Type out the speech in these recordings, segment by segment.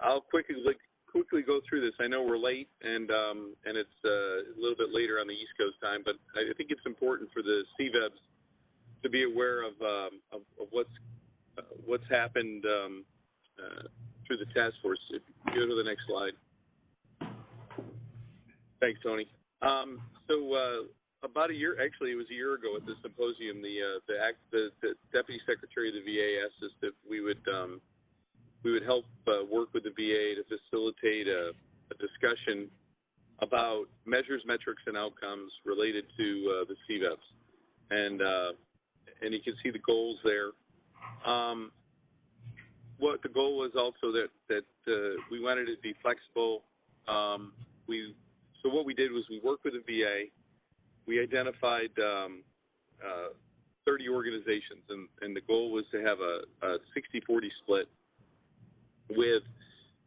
I'll quickly go through this. I know we're late, and it's a little bit later on the East Coast time, but I think it's important for the CVEBs to be aware of what's happened through the task force. If you go to the next slide. Thanks, Tony. So about a year, actually, it was a year ago at the symposium, the Deputy Secretary of the VA asked us that we would help work with the VA to facilitate a discussion about measures, metrics, and outcomes related to the CVEBs, and you can see the goals there. What the goal was also that we wanted it to be flexible. So what we did was we worked with the VA. We identified 30 organizations, and the goal was to have a 60-40 split with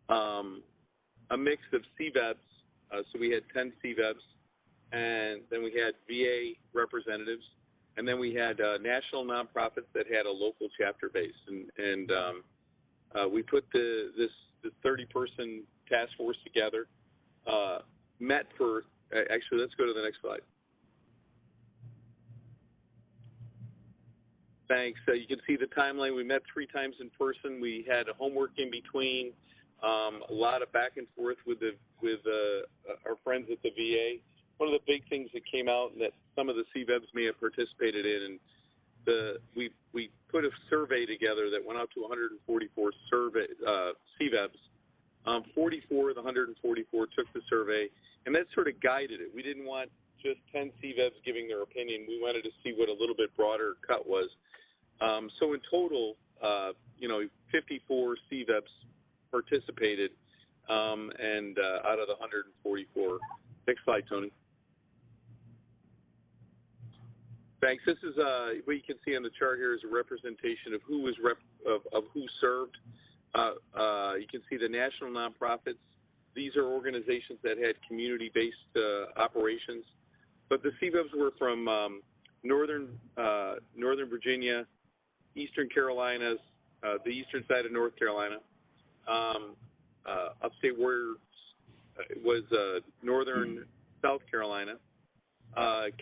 a mix of CVEBs. So we had 10 CVEBs, and then we had VA representatives, and then we had national nonprofits that had a local chapter base, and we put this 30-person task force together. Met for actually, let's go to the next slide. Thanks. You can see the timeline. We met 3 times in person. We had homework in between, a lot of back and forth with our friends at the VA. One of the big things that came out and that some of the CVEBs may have participated in, and we put a survey together that went out to 144 CVEBs. 44 of the 144 took the survey, and that sort of guided it. We didn't want just 10 CVEBs giving their opinion. We wanted to see what a little bit broader cut was. So in total, 54 CVEBs participated, and out of the 144. Next slide, Tony. Thanks. This is what you can see on the chart here is a representation of who was of who served. You can see the national nonprofits. These are organizations that had community-based operations. But the CVEBs were from Northern Virginia, Eastern Carolinas, the eastern side of North Carolina, upstate Warriors was Northern South Carolina,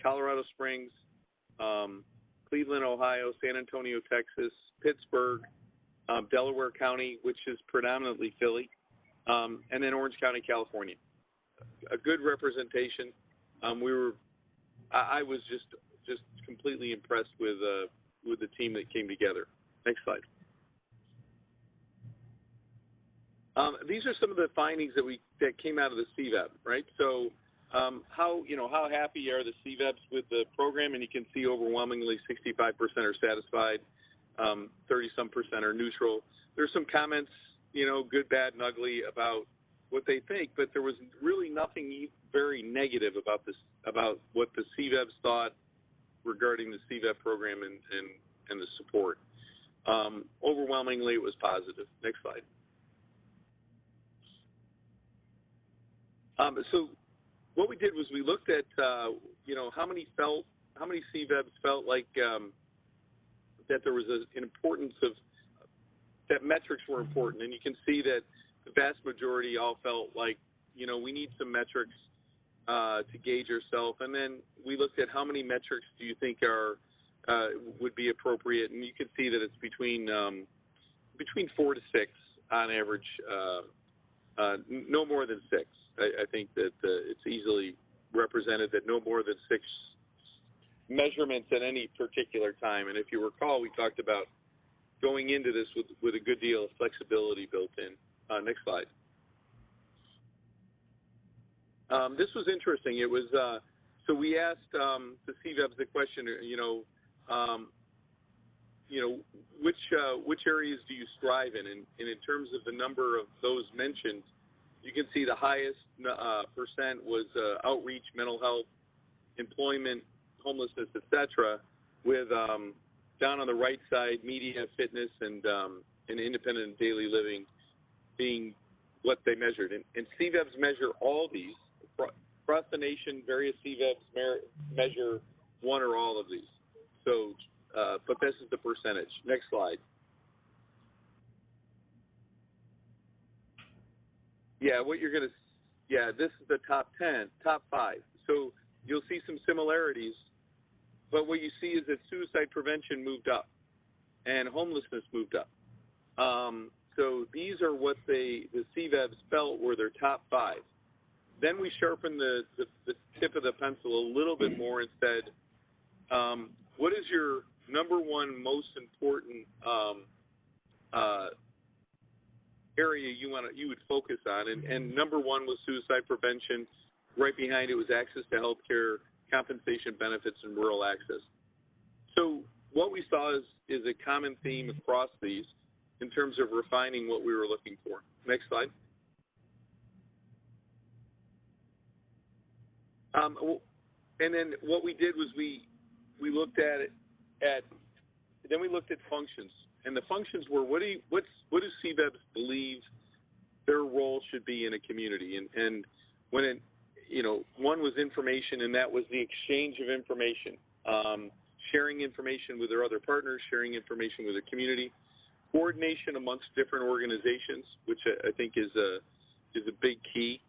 Colorado Springs, Cleveland, Ohio, San Antonio, Texas, Pittsburgh, Delaware County, which is predominantly Philly, and then Orange County, California. A good representation. I was just completely impressed with the team that came together. Next slide. These are some of the findings that came out of the CVEB, right? So how happy are the CVEBs with the program? And you can see overwhelmingly 65% are satisfied, 30-some% are neutral. There's some comments, good, bad, and ugly about what they think, but there was really nothing very negative about what the CVEBs thought regarding the CVEB program and the support. Overwhelmingly, it was positive. Next slide. So what we did was we looked at, how many CVEBs felt like that there was an importance of, that metrics were important. And you can see that the vast majority all felt like, we need some metrics to gauge ourselves. And then we looked at how many metrics do you think would be appropriate. And you can see that it's between 4 to 6 on average, no more than 6. I think that it's easily represented that no more than 6 measurements at any particular time. And if you recall, we talked about going into this with a good deal of flexibility built in. Next slide. This was interesting. It was so we asked the CVEBs the question, which areas do you strive in? And in terms of the number of those mentioned, you can see the highest percent was outreach, mental health, employment, homelessness, etc. With down on the right side, media, fitness, and independent daily living being what they measured. And CVEBs measure all these. Across the nation, various CVEBs measure one or all of these. So, but this is the percentage. Next slide. Yeah, what you're going to, yeah, this is the top 10, top 5. So you'll see some similarities, but what you see is that suicide prevention moved up and homelessness moved up. So these are what the CVEBs felt were their top 5. Then we sharpened the tip of the pencil a little bit more and said, what is your number one most important area you would focus on? And number one was suicide prevention. Right behind it was access to health care, compensation benefits, and rural access. So what we saw is a common theme across these in terms of refining what we were looking for. Next slide. And then what we did was we looked at then we looked at functions, and the functions were what do CVEBs believe their role should be in a community, and when it, one was information, and that was the exchange of information, sharing information with their other partners, sharing information with the community, coordination amongst different organizations, which I think is a big key,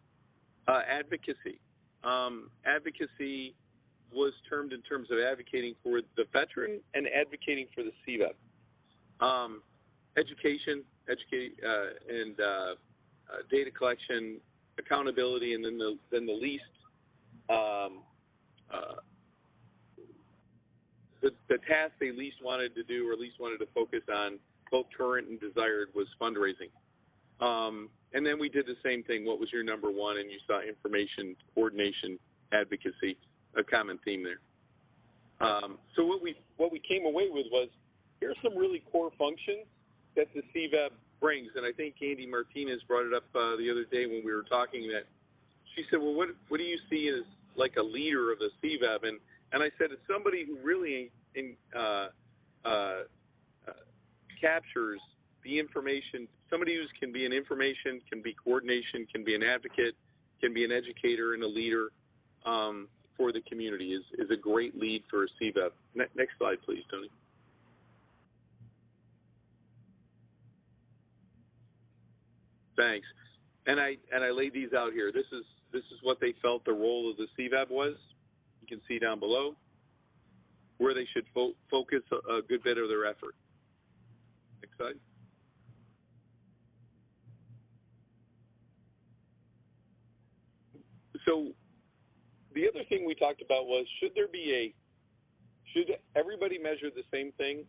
advocacy. Advocacy was termed in terms of advocating for the veteran and advocating for the CVEB. Education, and data collection, accountability, and then the least the task they least wanted to do or least wanted to focus on, both current and desired, was fundraising. And then we did the same thing. What was your number one? And you saw information, coordination, advocacy, a common theme there. So what we came away with was, here's some really core functions that the CVEB brings. And I think Andy Martinez brought it up the other day when we were talking, that she said, well, what do you see as like a leader of the CVEB? And I said, it's somebody who really captures the information. Somebody who can be an information, can be coordination, can be an advocate, can be an educator and a leader for the community is a great lead for a CVEB. Next slide, please, Tony. Thanks. And I laid these out here. This is what they felt the role of the CVEB was. You can see down below where they should focus a good bit of their effort. Next slide. So the other thing we talked about was, should everybody measure the same thing,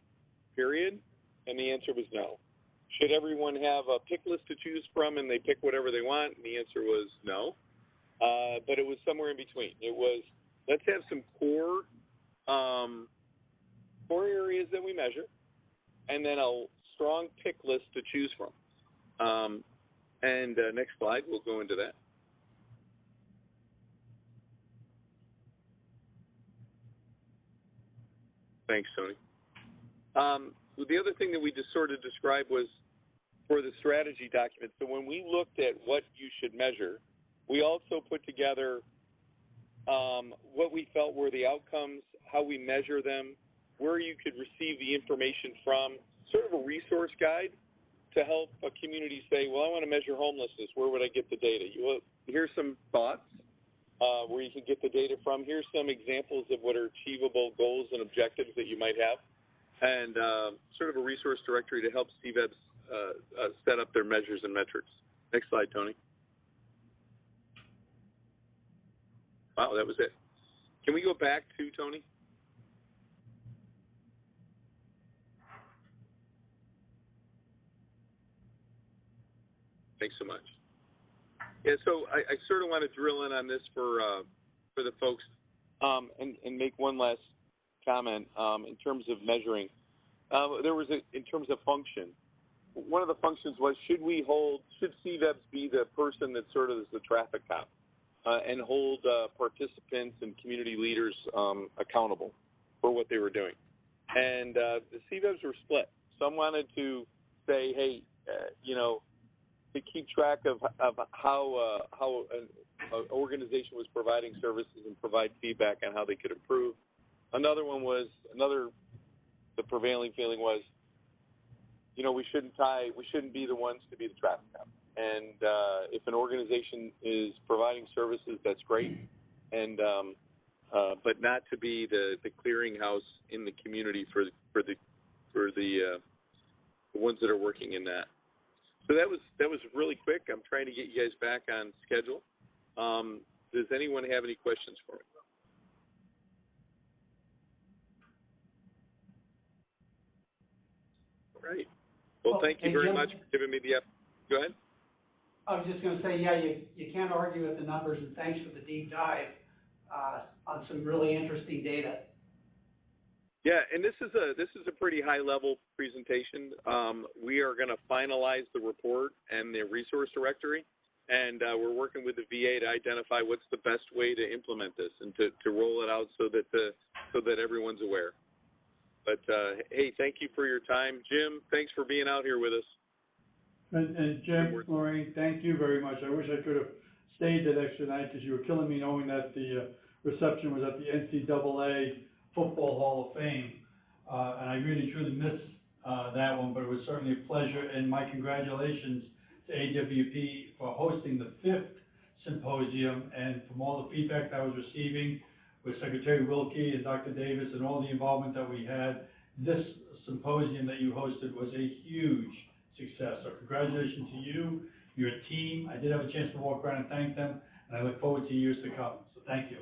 period? And the answer was no. Should everyone have a pick list to choose from and they pick whatever they want? And the answer was no. But it was somewhere in between. It was, let's have some core areas that we measure, and then a strong pick list to choose from. Next slide, we'll go into that. Thanks, Tony. The other thing that we just sort of described was for the strategy document. So when we looked at what you should measure, we also put together what we felt were the outcomes, how we measure them, where you could receive the information from, sort of a resource guide to help a community say, well, I want to measure homelessness. Where would I get the data? Here's some thoughts where you can get the data from. Here's some examples of what are achievable goals and objectives that you might have, and sort of a resource directory to help CVEBs set up their measures and metrics. Next slide, Tony. Wow, that was it. Can we go back to Tony? Thanks so much. Yeah, so I sort of want to drill in on this for the folks and make one last comment in terms of measuring. There was in terms of function. One of the functions was, should CVEBs be the person that sort of is the traffic cop and hold participants and community leaders accountable for what they were doing? And the CVEBs were split. Some wanted to say, hey, to keep track of how an organization was providing services and provide feedback on how they could improve. The prevailing feeling was, we shouldn't be the ones to be the traffic cop. And if an organization is providing services, that's great. And but not to be the clearinghouse in the community for the ones that are working in that. So that was really quick. I'm trying to get you guys back on schedule. Does anyone have any questions for me? All right. Well, thank you very much for giving me the. Go ahead. I was just going to say, yeah, you can't argue with the numbers, and thanks for the deep dive on some really interesting data. Yeah, and this is a pretty high level presentation. We are going to finalize the report and the resource directory, and we're working with the VA to identify what's the best way to implement this and to roll it out so that everyone's aware. But hey, thank you for your time, Jim. Thanks for being out here with us. And Jim, Lorraine, thank you very much. I wish I could have stayed that extra night because you were killing me knowing that the reception was at the NCAA Football Hall of Fame. And I really truly missed that one, but it was certainly a pleasure. And my congratulations to AWP for hosting the 5th symposium. And from all the feedback that I was receiving with Secretary Wilkie and Dr. Davis and all the involvement that we had, this symposium that you hosted was a huge success. So congratulations to you, your team. I did have a chance to walk around and thank them, and I look forward to years to come. So thank you.